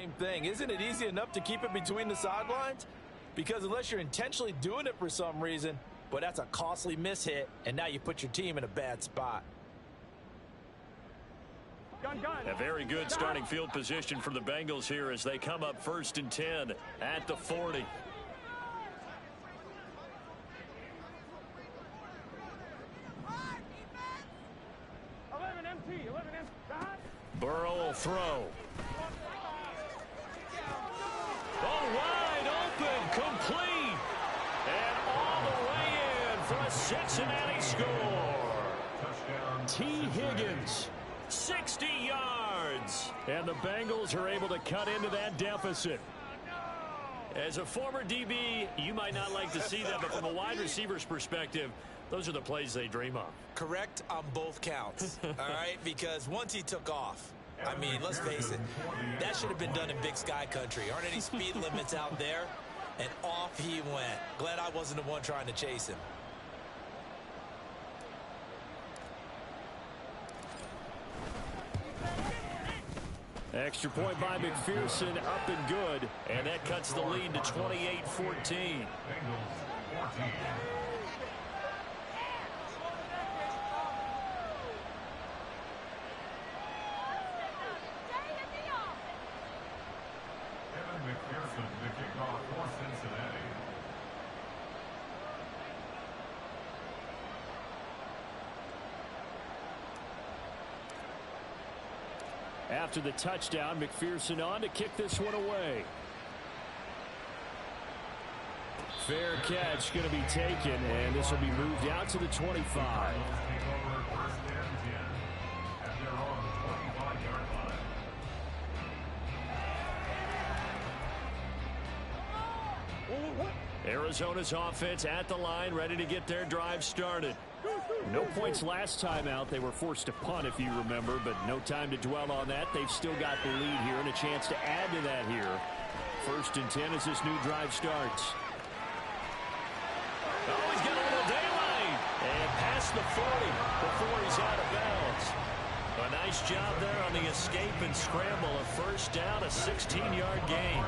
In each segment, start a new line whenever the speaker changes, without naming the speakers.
same thing. Isn't it easy enough to keep it between the sidelines? Because unless you're intentionally doing it for some reason, but that's a costly mishit, and now you put your team in a bad spot.
A very good starting field position for the Bengals here as they come up 1st and 10 at the 40. Burrow will throw. Oh, wide open, complete. And all the way in for a Cincinnati score. T. Higgins, 60 yards. And the Bengals are able to cut into that deficit. As a former DB, you might not like to see that, but from a wide receiver's perspective, those are the plays they dream of.
Correct on both counts, all right? Because once he took off, I mean, let's face it, that should have been done in Big Sky country. Aren't any speed limits out there? And off he went. Glad I wasn't the one trying to chase him.
Extra point by McPherson, up and good. And that cuts the lead to 28-14.
McPherson to kick off for Cincinnati.
After the touchdown, McPherson on to kick this one away. Fair catch going to be taken, and this will be moved out to the 25. Arizona's offense at the line, ready to get their drive started. No points last time out. They were forced to punt, if you remember, but no time to dwell on that. They've still got the lead here and a chance to add to that here. 1st and 10 as this new drive starts. Oh, he's got a little daylight. And past the 40 before he's out of bounds. A nice job there on the escape and scramble. A 1st down, a 16-yard gain.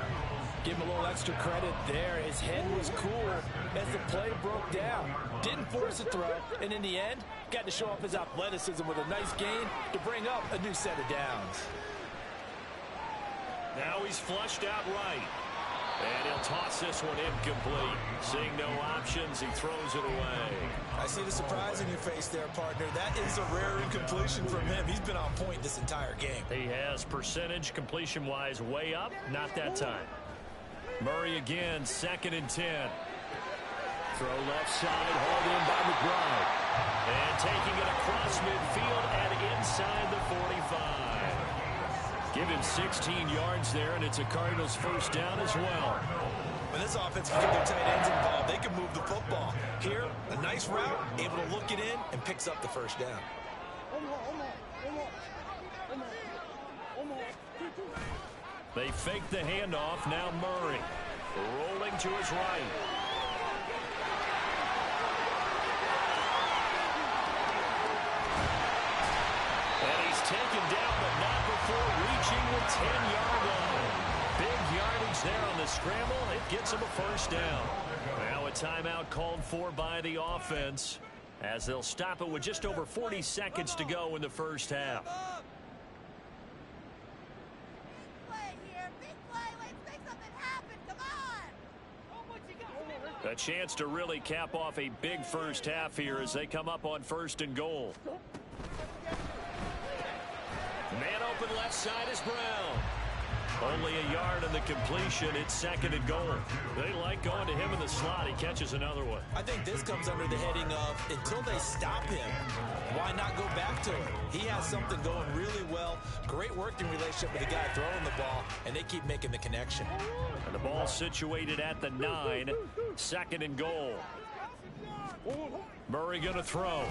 Give him a little extra credit there. His head was cool as the play broke down. Didn't force a throw, and in the end, got to show off his athleticism with a nice gain to bring up a new set of downs.
Now he's flushed out right. And he'll toss this one incomplete. Seeing no options, he throws it away.
I see the surprise in your face there, partner. That is a rare incompletion from him. He's been on point this entire game.
He has percentage completion-wise way up. Not that time. Murray again, 2nd and 10. Throw left side, hauled in by McBride. And taking it across midfield and inside the 45. Give him 16 yards there, and it's a Cardinals 1st down as well.
When this offense can get their tight ends involved, they can move the football. Here, a nice route, able to look it in, and picks up the 1st down.
They fake the handoff. Now Murray rolling to his right. And he's taken down, but not before reaching the 10-yard line. Big yardage there on the scramble. It gets him a 1st down. Now a timeout called for by the offense as they'll stop it with just over 40 seconds to go in the 1st half. A chance to really cap off a big 1st half here as they come up on 1st and goal. Man open left side is Brown. Only a yard on the completion. It's 2nd and goal. They like going to him in the slot. He catches another one.
I think this comes under the heading of until they stop him, why not go back to him? He has something going really well. Great working relationship with the guy throwing the ball, and they keep making the connection.
And the ball situated at the 9. 2nd and goal. Murray going to throw.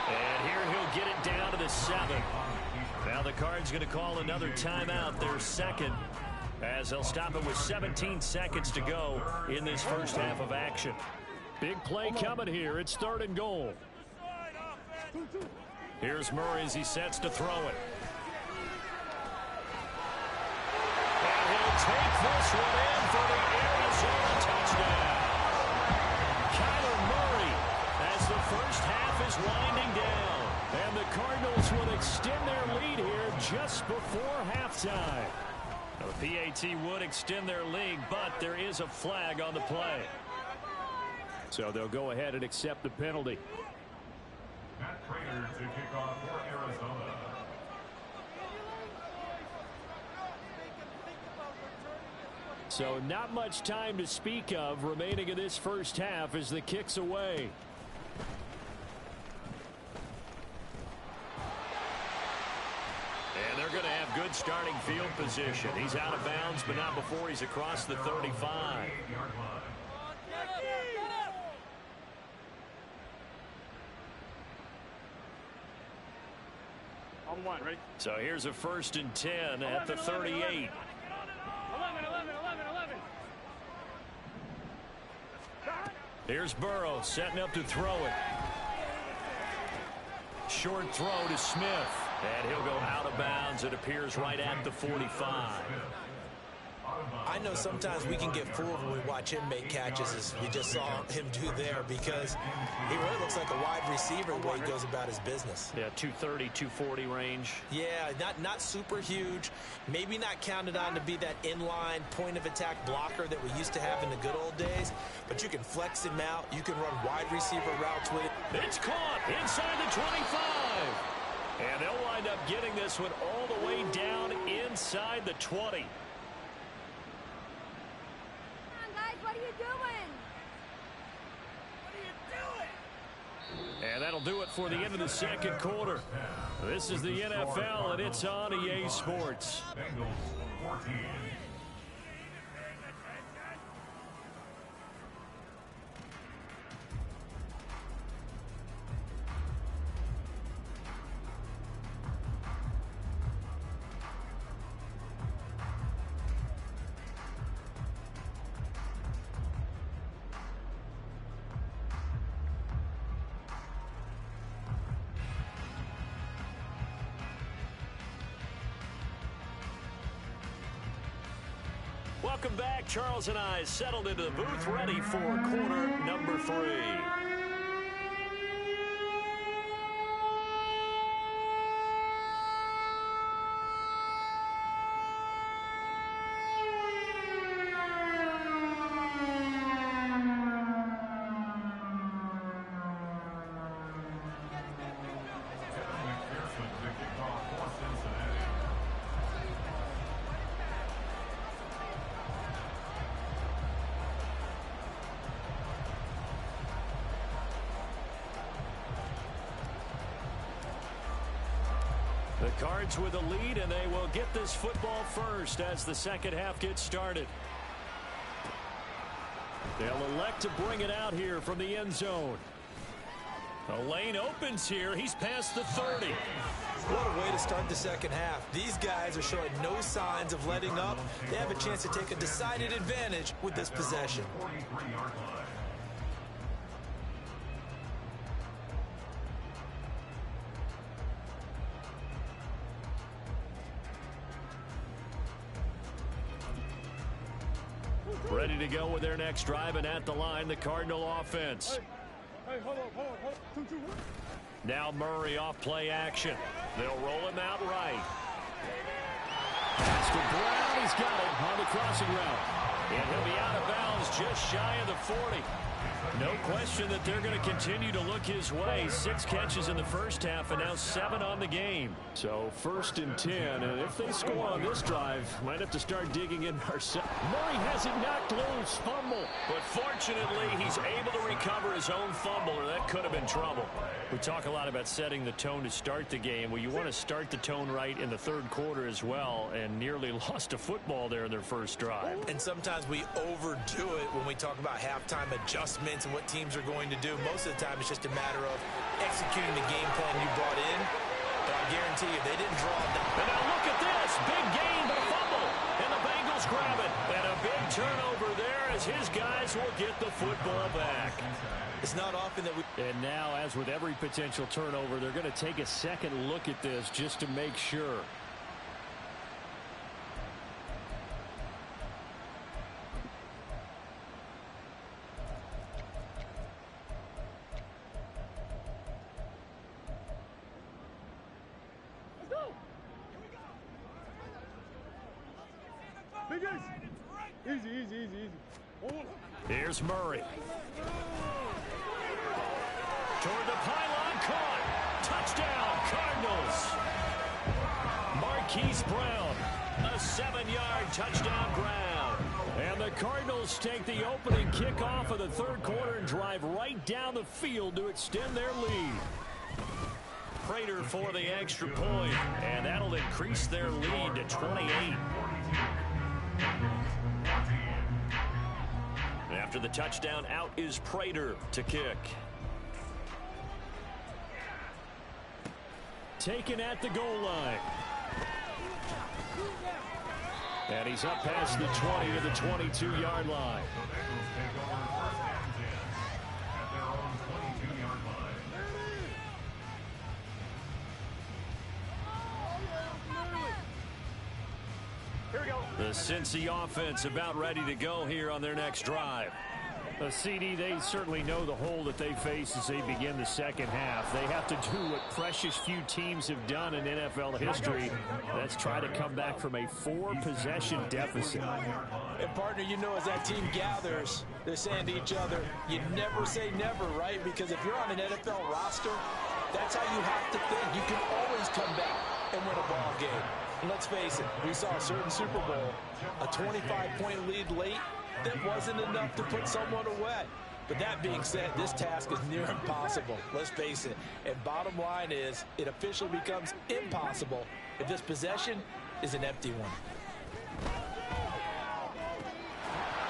And here he'll get it down to the 7. Now the Cards going to call another timeout, their 2nd, as they'll stop it with 17 seconds to go in this 1st half of action. Big play coming here. It's 3rd and goal. Here's Murray as he sets to throw it. take this one in for the Arizona touchdown. Kyler Murray as the first half is winding down. And the Cardinals will extend their lead here just before halftime. Now, the PAT would extend their lead, but there is a flag on the play. So they'll go ahead and accept the penalty.
Matt Prater to kick off for Arizona.
So not much time to speak of remaining in this first half as the kick's away. And they're going to have good starting field position. He's out of bounds, but not before he's across the 35.
On one, ready?
So here's a 1st and 10 at the 38.
11.
Here's Burrow setting up to throw it. Short throw to Smith. And he'll go out of bounds. It appears right at the 45.
I know sometimes we can get fooled when we watch him make catches, as we just saw him do there, because he really looks like a wide receiver the way he goes about his business.
Yeah, 230, 240 range.
Yeah, not super huge. Maybe not counted on to be that inline point-of-attack blocker that we used to have in the good old days, but you can flex him out. You can run wide receiver routes with it.
It's caught inside the 25. And they'll wind up getting this one all the way down inside the 20. And that'll do it for the end of the second quarter. This is the NFL, and it's on EA Sports.
Bengals 14.
Welcome back. Charles and I settled into the booth, ready for quarter number 3. The Cards with a lead, and they will get this football first as the second half gets started. They'll elect to bring it out here from the end zone. The lane opens here. He's past the 30.
What a way to start the second half. These guys are showing no signs of letting up. They have a chance to take a decided advantage with this possession.
43-yard line.
Ready to go with their next drive, and at the line, the Cardinal offense.
Hey, hold on. 2, 1.
Now Murray off play action. They'll roll him out right. Pass to Brown. He's got it on the crossing route. And he'll be out of bounds just shy of the 40. No question that they're going to continue to look his way. 6 catches in the first half and now 7 on the game. So 1st and 10. And if they score on this drive, might have to start digging in ourselves. Murray has it knocked loose. Fumble. But fortunately, he's able to recover his own fumble, or that could have been trouble. We talk a lot about setting the tone to start the game. Well, you want to start the tone right in the third quarter as well, and nearly lost a football there in their first drive.
And sometimes we overdo it when we talk about halftime adjustments and what teams are going to do. Most of the time, it's just a matter of executing the game plan you brought in. But I guarantee you, they didn't draw that.
And now look at this. Big gain, but a fumble. And the Bengals grab it. And a big turnover there as his guys will get the football back.
It's not often that we...
And now, as with every potential turnover, they're going to take a second look at this just to make sure.
Easy, easy, easy, easy.
Here's Murray. Toward the pylon, caught. Touchdown, Cardinals. Marquise Brown, a 7-yard touchdown grab. And the Cardinals take the opening kickoff of the third quarter and drive right down the field to extend their lead. Prater for the extra point, and that'll increase their lead to 28. After the touchdown, out is Prater to kick. Taken at the goal line. And he's up past the 20 to the 22-yard line. The Cincy offense about ready to go here on their next drive. A CD, they certainly know the hole that they face as they begin the second half. They have to do what precious few teams have done in NFL history. That's try to come back from a 4-possession deficit.
And partner, you know, as that team gathers, they're saying to each other, you never say never, right? Because if you're on an NFL roster, that's how you have to think. You can always come back and win a ball game. And let's face it, we saw a certain Super Bowl, a 25-point lead late, that wasn't enough to put someone away. But that being said, this task is near impossible. Let's face it. And bottom line is, it officially becomes impossible if this possession is an empty one.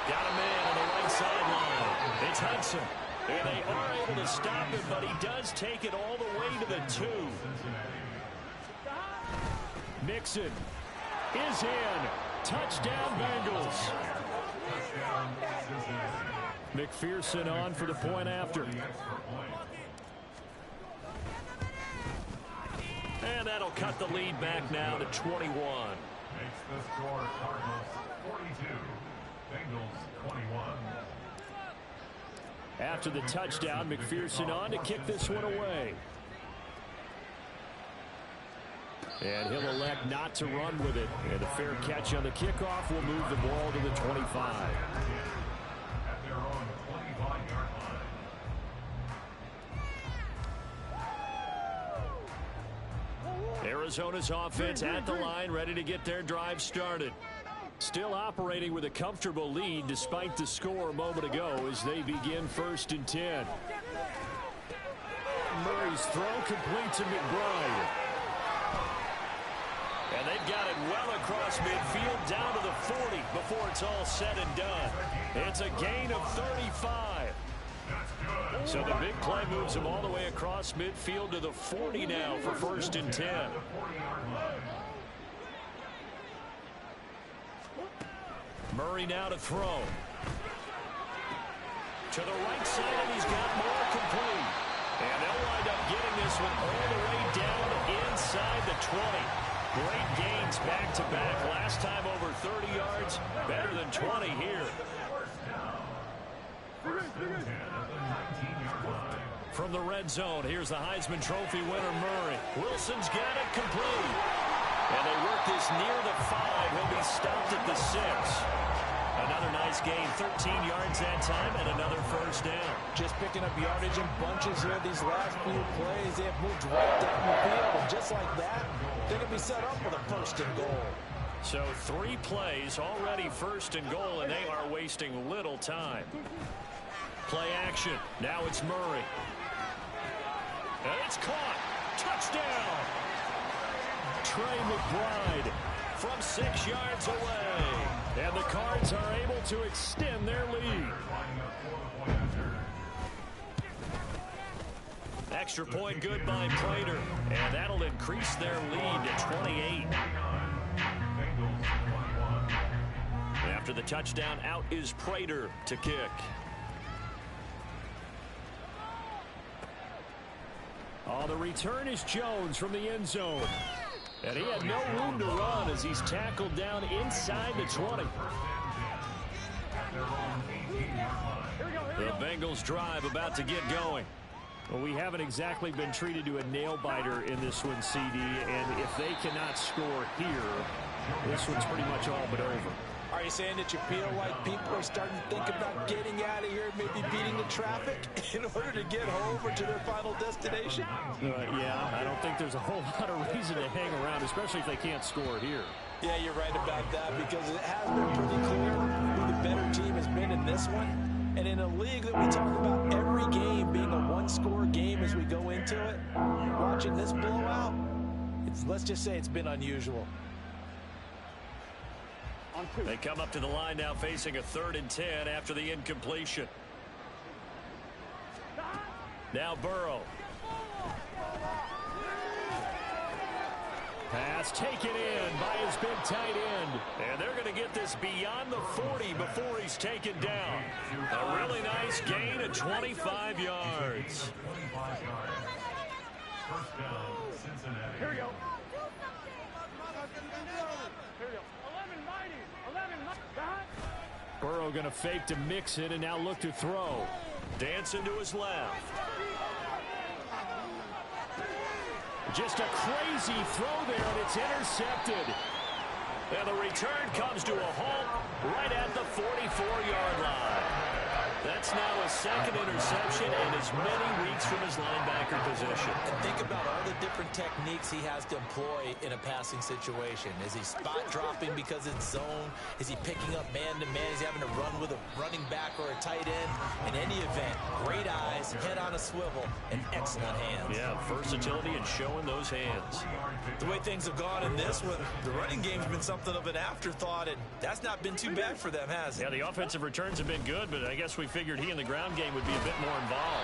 Got a man on the right sideline. It's Hudson. And they are able to stop him, but he does take it all the way to the 2. Mixon is in. Touchdown, Bengals. McPherson on for the point after. And that'll cut the lead back now to 21.
Makes the score Cardinals 42, Bengals 21.
After the touchdown, McPherson on to kick this one away. And he'll elect not to run with it. And a fair catch on the kickoff will move the ball to the 25.
At their own 25-yard line.
Arizona's offense at the line, ready to get their drive started. Still operating with a comfortable lead despite the score a moment ago as they begin 1st and 10. Murray's throw complete to McBride. And they've got it well across midfield down to the 40 before it's all said and done. It's a gain of 35. So the big play moves them all the way across midfield to the 40 now for 1st and 10. Murray now to throw. To the right side, and he's got more complete. And they'll wind up getting this one all the way down inside the 20. Great gains back-to-back. Last time over 30 yards. Better than 20 here. From the red zone, here's the Heisman Trophy winner, Murray. Wilson's got it complete. And they work this near the 5. He'll be stopped at the 6. Another nice gain, 13 yards that time, and another 1st down.
Just picking up yardage in bunches here these last few plays. They have moved right down the field, and just like that, they're going to be set up with a 1st and goal.
So 3 plays, already 1st and goal, and they are wasting little time. Play action. Now it's Murray. And it's caught. Touchdown. Trey McBride from 6 yards away. And the Cards are able to extend their lead. Extra point good by Prater. And that'll increase their lead to 28. After the touchdown, out is Prater to kick. On the return is Jones from the end zone. And he had no room to run as he's tackled down inside the 20. The Bengals drive about to get going. Well, we haven't exactly been treated to a nail-biter in this one, CD. And if they cannot score here, this one's pretty much all but over.
Are you saying that you feel like people are starting to think about getting out of here, maybe beating the traffic in order to get home or to their final destination?
Yeah, I don't think there's a whole lot of reason to hang around, especially if they can't score here.
Yeah, you're right about that, because it has been pretty clear who the better team has been in this one. And in a league that we talk about every game being a one-score game as we go into it, watching this blowout, let's just say it's been unusual.
They come up to the line now facing a 3rd and 10 after the incompletion. Now Burrow. Pass taken in by his big tight end. And they're going to get this beyond the 40 before he's taken down. A really nice gain of 25 yards.
First down, Cincinnati.
Here we go. Here we go. 11 mighty. 11 mighty.
Burrow going to fake to mix it and now look to throw. Dancing to his left. Just a crazy throw there, and it's intercepted. And the return comes to a halt right at the 44-yard line. That's now his 2nd interception in as many weeks from his linebacker position.
And think about all the different techniques he has to employ in a passing situation. Is he spot dropping because it's zone? Is he picking up man-to-man? Is he having to run with a running back or a tight end? In any event, great eyes, head on a swivel, and excellent hands.
Yeah, versatility and showing those hands.
The way things have gone in this one, the running game's been something of an afterthought, and that's not been too bad for them, has it?
Yeah, the offensive returns have been good, but I guess we figured he in the ground game would be a bit more involved.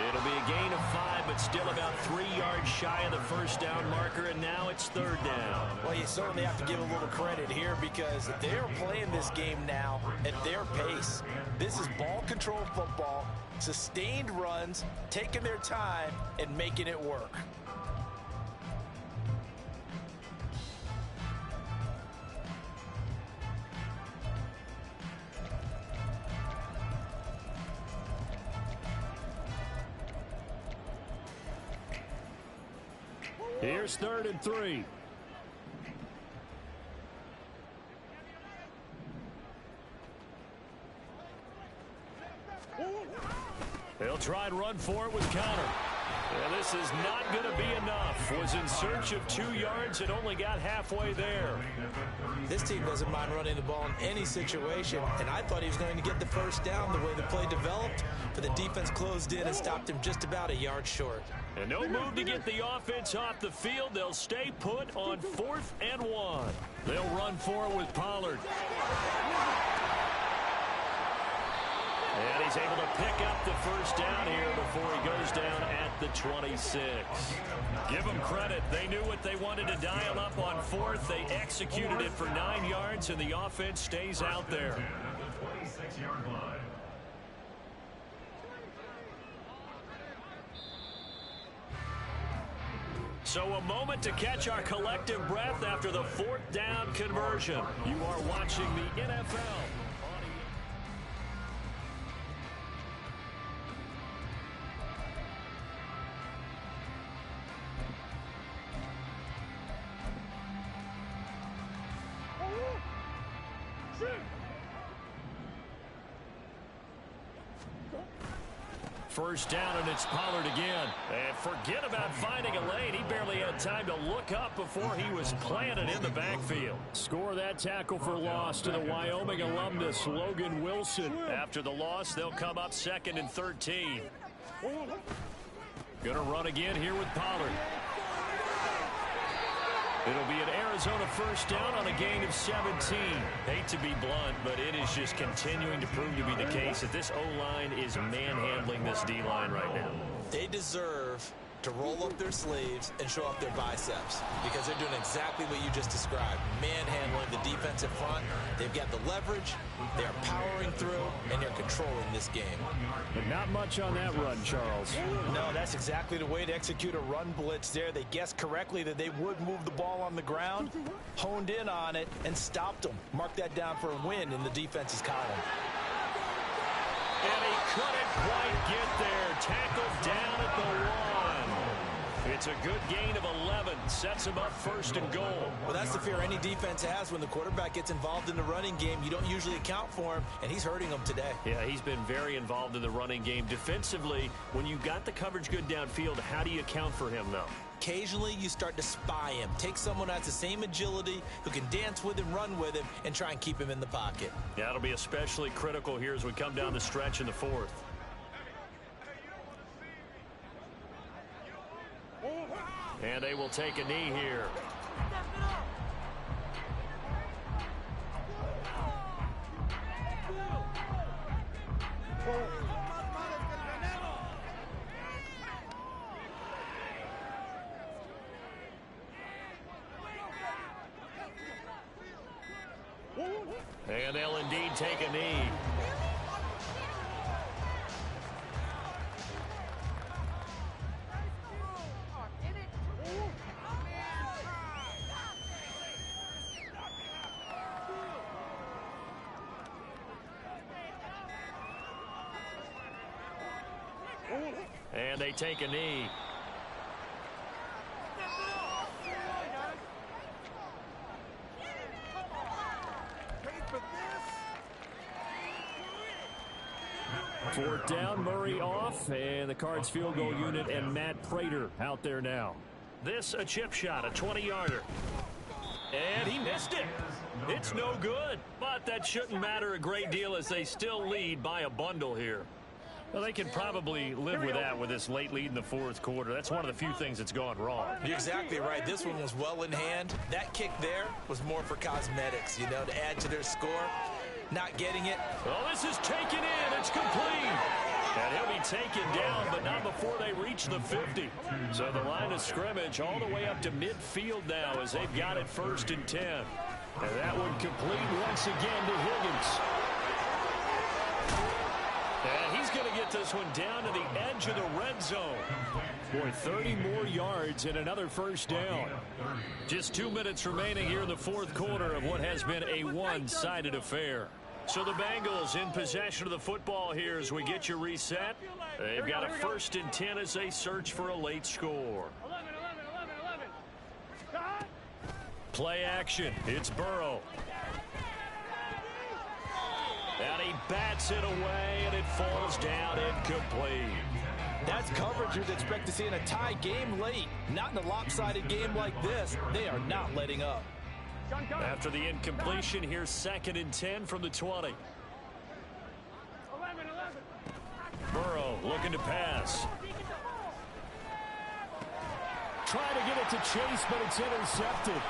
It'll be a gain of 5, but still about 3 yards shy of the first down marker, and now it's 3rd down.
Well, you certainly have to give a little credit here, because they're playing this game now at their pace. This is ball control football, sustained runs, taking their time, and making it work.
Here's 3rd and 3. They'll try and run for it with counter. And this is not going to be enough. Was in search of 2 yards and only got halfway there.
This team doesn't mind running the ball in any situation, and I thought he was going to get the first down the way the play developed, but the defense closed in and stopped him just about a yard short.
And no move to get the offense off the field. They'll stay put on 4th and 1. They'll run for it with Pollard. And he's able to pick up the first down here before he goes down at the 26. Give them credit. They knew what they wanted to dial up on 4th. They executed it for 9 yards, and the offense stays out there.
The 26-yard line.
So a moment to catch our collective breath after the 4th down conversion. You are watching the NFL. First down, and it's Pollard again. And forget about finding a lane. He barely had time to look up before he was planted in the backfield. Score that tackle for loss to the Wyoming alumnus, Logan Wilson. After the loss, they'll come up 2nd and 13. Gonna run again here with Pollard. It'll be an Arizona first down on a gain of 17. Hate to be blunt, but it is just continuing to prove to be the case that this O-line is manhandling this D-line right now.
They deserve to roll up their sleeves and show off their biceps, because they're doing exactly what you just described, manhandling the defensive front. They've got the leverage, they're powering through, and they're controlling this game.
But not much on that run, Charles.
No, that's exactly the way to execute a run blitz there. They guessed correctly that they would move the ball on the ground, honed in on it, and stopped them. Mark that down for a win in the defense's column.
And he couldn't quite get there. Tackled down at the 1. It's a good gain of 11. Sets him up first and goal.
Well, that's the fear any defense has when the quarterback gets involved in the running game. You don't usually account for him, and he's hurting them today.
Yeah, he's been very involved in the running game. Defensively, when you got the coverage good downfield, how do you account for him, though?
Occasionally, you start to spy him. Take someone who has the same agility, who can dance with him, run with him, and try and keep him in the pocket.
Yeah, it'll be especially critical here as we come down the stretch in the fourth. And they will take a knee here. And they'll indeed take a knee. And they take a knee. Fourth down, Murray off, and the Cards field goal unit and Matt Prater out there now. This a chip shot, a 20-yarder. And he missed it. It's no good, but that shouldn't matter a great deal as they still lead by a bundle here. Well, they can probably live with that with this late lead in the fourth quarter. That's one of the few things that's gone wrong.
You're exactly right. This one was well in hand. That kick there was more for cosmetics, to add to their score. Not getting it.
Well, this is taken in. It's complete. And he'll be taken down, but not before they reach the 50. So the line of scrimmage all the way up to midfield now as they've got it 1st and 10. And that one complete once again to Higgins. And he's going to get this one down to the edge of the red zone. Boy, 30 more yards and another 1st down. Just 2 minutes remaining here in the fourth quarter of what has been a one-sided affair. So the Bengals in possession of the football here as we get you reset. They've got a 1st and 10 as they search for a late score.
11.
Play action. It's Burrow. And he bats it away, and it falls down incomplete.
That's coverage you'd expect to see in a tie game late. Not in a lopsided game like this. They are not letting up.
After the incompletion, here's 2nd and 10 from the 20.
11.
Burrow looking to pass. Trying to get it to Chase, but it's intercepted.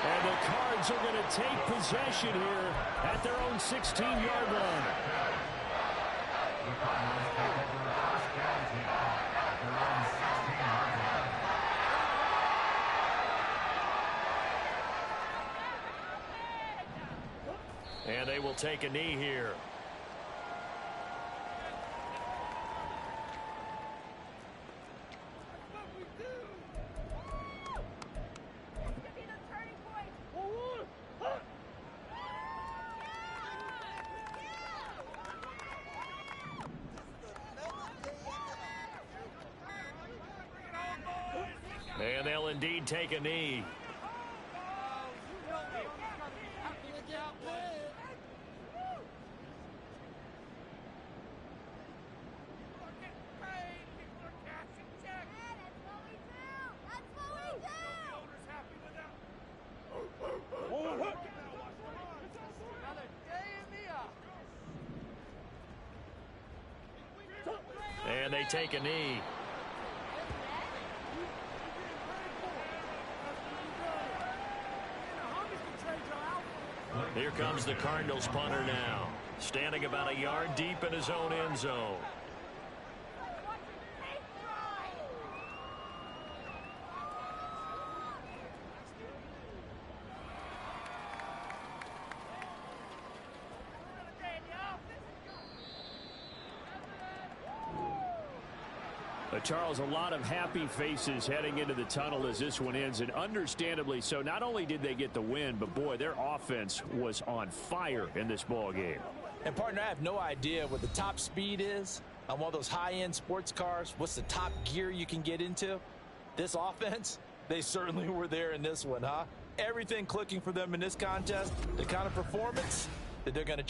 And the Cards are going to take possession here at their own 16-yard line. And they will take a knee here. And they'll indeed take a knee. And they take a knee. Here comes the Cardinals punter now. Standing about a yard deep in his own end zone. Charles, a lot of happy faces heading into the tunnel as this one ends, and understandably so. Not only did they get the win, but boy, their offense was on fire in this ball game.
And partner, I have no idea what the top speed is on one of those high-end sports cars. What's the top gear you can get into? This offense, they certainly were there in this one, huh? Everything clicking for them in this contest, the kind of performance that they're going to